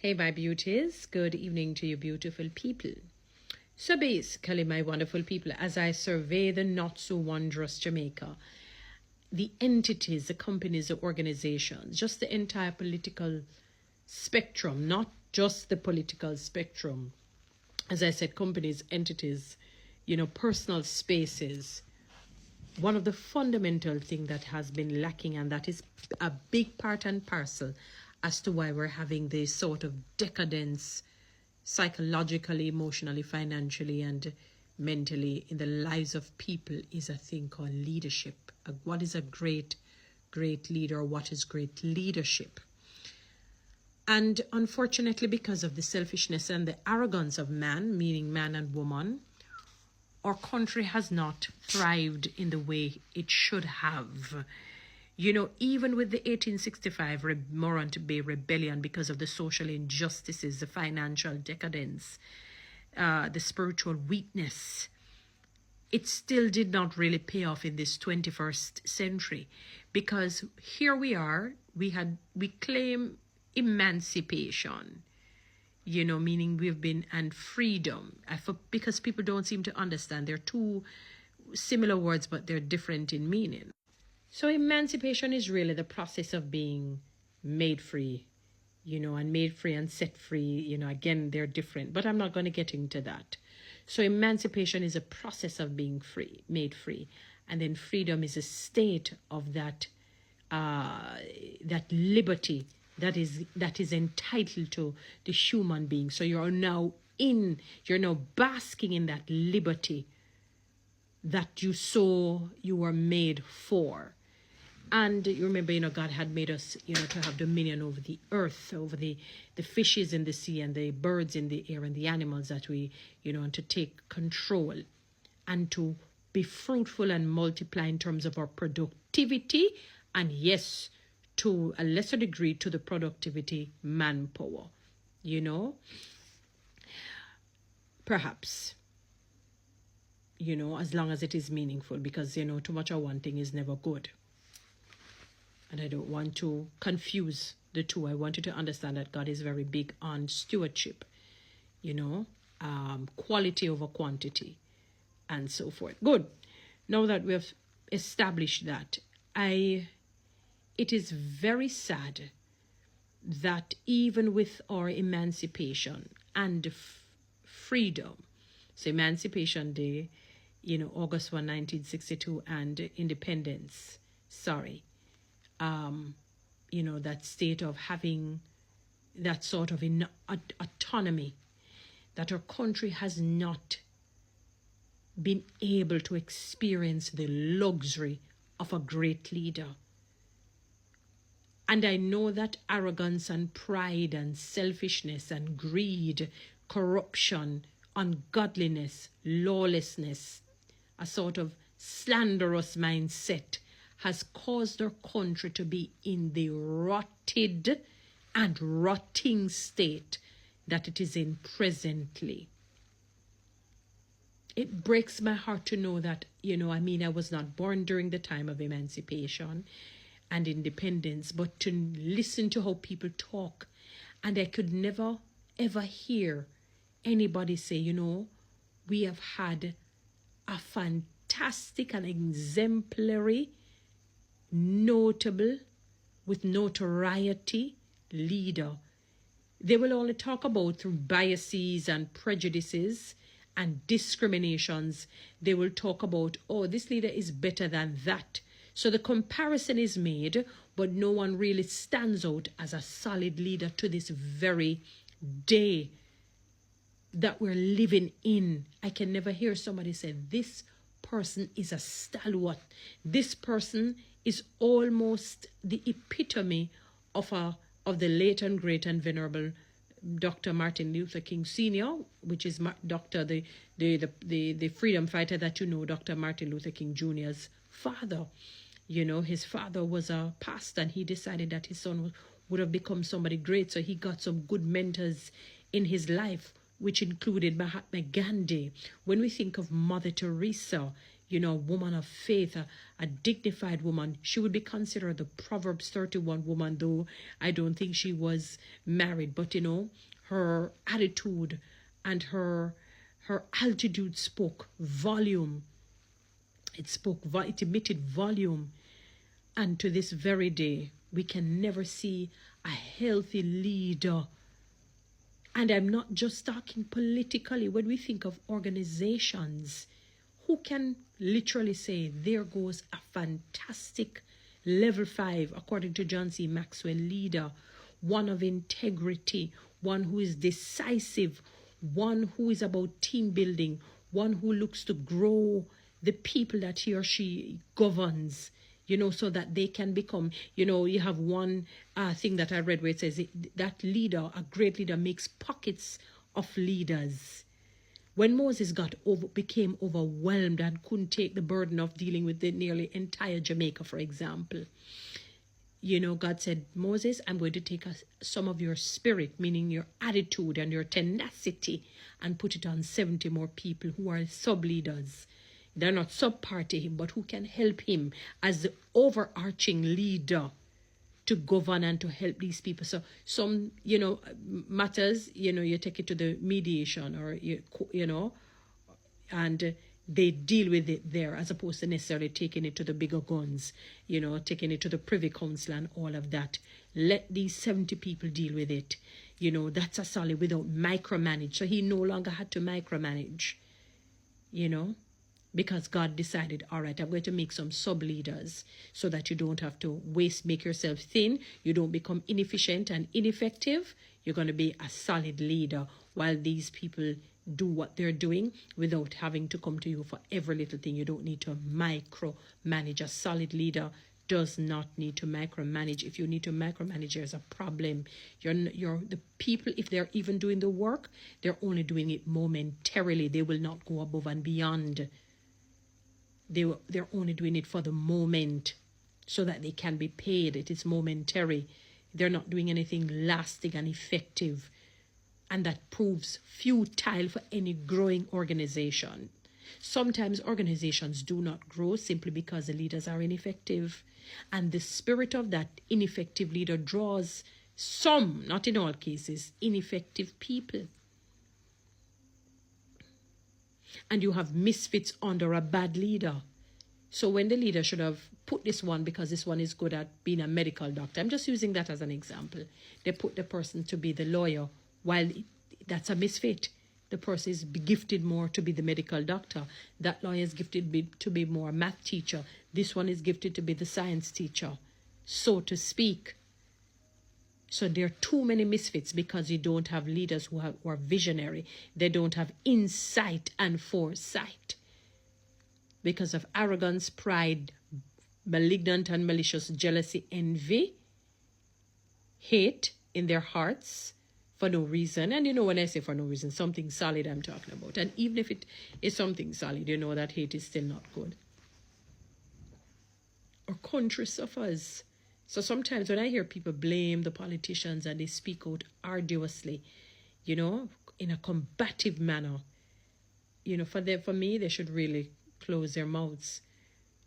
Hey, my beauties. Good evening to you, beautiful people. So basically, my wonderful people, as I survey the not-so-wondrous Jamaica, the entities, the companies, the organizations, just the entire political spectrum, not just the political spectrum. As I said, companies, entities, personal spaces. One of the fundamental things that has been lacking, and that is a big part and parcel as to why we're having this sort of decadence psychologically, emotionally, financially, and mentally in the lives of people, is a thing called leadership. What is a great leader? What is great leadership? And unfortunately, because of the selfishness and the arrogance of man, meaning man and woman, our country has not thrived in the way it should have. Even with the 1865 Morant Bay Rebellion, because of the social injustices, the financial decadence, the spiritual weakness, it still did not really pay off in this 21st century. Because here we are, we claim emancipation, meaning we've been, and freedom, because people don't seem to understand. They're two similar words, but they're different in meaning. So emancipation is really the process of being made free, and made free and set free, again, they're different, but I'm not going to get into that. So emancipation is a process of being free, made free. And then freedom is a state of that liberty that is entitled to the human being. So you're now basking in that liberty that you were made for. And you remember, God had made us, to have dominion over the earth, over the fishes in the sea and the birds in the air and the animals that we, and to take control and to be fruitful and multiply in terms of our productivity. And yes, to a lesser degree, to the productivity manpower, perhaps, as long as it is meaningful, because, too much of one thing is never good. And I don't want to confuse the two. I want you to understand that God is very big on stewardship, quality over quantity, and so forth. Good. Now that we have established that, it is very sad that even with our emancipation and freedom, so Emancipation Day, August 1, 1962, and Independence, that state of having that sort of autonomy, that our country has not been able to experience the luxury of a great leader. And I know that arrogance and pride and selfishness and greed, corruption, ungodliness, lawlessness, a sort of slanderous mindset has caused our country to be in the rotted and rotting state that it is in presently. It breaks my heart to know that, I was not born during the time of emancipation and independence, but to listen to how people talk. And I could never, ever hear anybody say, we have had a fantastic and exemplary, notable, with notoriety leader. They will only talk about through biases and prejudices and discriminations. They will talk about, this leader is better than that. So the comparison is made, but no one really stands out as a solid leader to this very day that we're living in. I can never hear somebody say, this person is a stalwart. This person is almost the epitome of the late and great and venerable Dr. Martin Luther King Sr., which is the freedom fighter that Dr. Martin Luther King Jr.'s father. His father was a pastor, and he decided that his son would have become somebody great. So he got some good mentors in his life, which included Mahatma Gandhi. When we think of Mother Teresa, a woman of faith, a dignified woman. She would be considered the Proverbs 31 woman, though I don't think she was married. But, her attitude and her altitude spoke volume. It emitted volume. And to this very day, we can never see a healthy leader. And I'm not just talking politically. When we think of organizations, who can literally say, there goes a fantastic level 5, according to John C. Maxwell, leader, one of integrity, one who is decisive, one who is about team building, one who looks to grow the people that he or she governs, so that they can become, you have one thing that I read where it says that leader, a great leader, makes pockets of leaders. When Moses became overwhelmed and couldn't take the burden of dealing with the nearly entire Jamaica, for example, God said, Moses, I'm going to take some of your spirit, meaning your attitude and your tenacity, and put it on 70 more people who are sub-leaders. They're not subpart to him, but who can help him as the overarching leader to govern and to help these people. So some, matters, you take it to the mediation or, and they deal with it there as opposed to necessarily taking it to the bigger guns, taking it to the Privy Council and all of that. Let these 70 people deal with it. That's a solid without micromanage. So he no longer had to micromanage, because God decided, all right, I'm going to make some sub-leaders so that you don't have to make yourself thin. You don't become inefficient and ineffective. You're going to be a solid leader while these people do what they're doing without having to come to you for every little thing. You don't need to micromanage. A solid leader does not need to micromanage. If you need to micromanage, there's a problem. The people, if they're even doing the work, they're only doing it momentarily. They will not go above and beyond. They're only doing it for the moment so that they can be paid. It is momentary. They're not doing anything lasting and effective. And that proves futile for any growing organization. Sometimes organizations do not grow simply because the leaders are ineffective. And the spirit of that ineffective leader draws some, not in all cases, ineffective people. And you have misfits under a bad leader. So when the leader should have put this one because this one is good at being a medical doctor, I'm just using that as an example. They put the person to be the lawyer while that's a misfit. The person is gifted more to be the medical doctor. That lawyer is gifted to be more a math teacher. This one is gifted to be the science teacher, so to speak. So there are too many misfits because you don't have leaders who are visionary. They don't have insight and foresight. Because of arrogance, pride, malignant and malicious jealousy, envy, hate in their hearts for no reason. And when I say for no reason, something solid I'm talking about. And even if it is something solid, that hate is still not good. Our country suffers. So sometimes when I hear people blame the politicians and they speak out arduously, in a combative manner, for me, they should really close their mouths,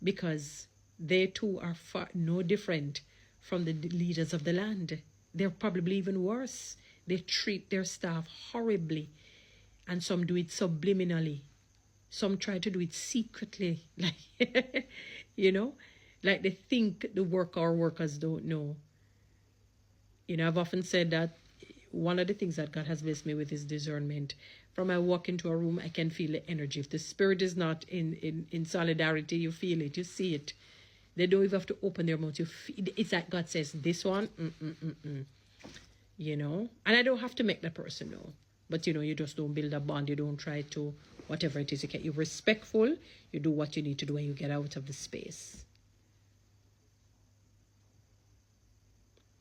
because they too are no different from the leaders of the land. They're probably even worse. They treat their staff horribly, and some do it subliminally. Some try to do it secretly, like like they think the workers don't know. I've often said that one of the things that God has blessed me with is discernment. From I walk into a room, I can feel the energy. If the spirit is not in solidarity, you feel it, you see it. They don't even have to open their mouth. It's like God says, this one, And I don't have to make the person know. But, you just don't build a bond. You don't try to, whatever it is, you're respectful. You do what you need to do and you get out of the space.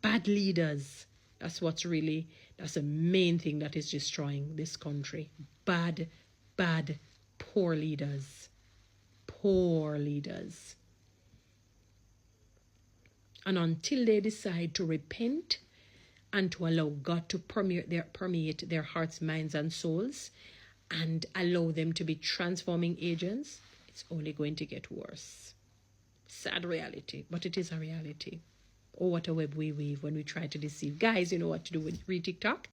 Bad leaders. That's the main thing that is destroying this country. Bad, poor leaders. Poor leaders. And until they decide to repent and to allow God to permeate their hearts, minds, and souls, and allow them to be transforming agents, it's only going to get worse. Sad reality, but it is a reality. Oh, what a web we weave when we try to deceive. Guys, you know what to do with free TikTok?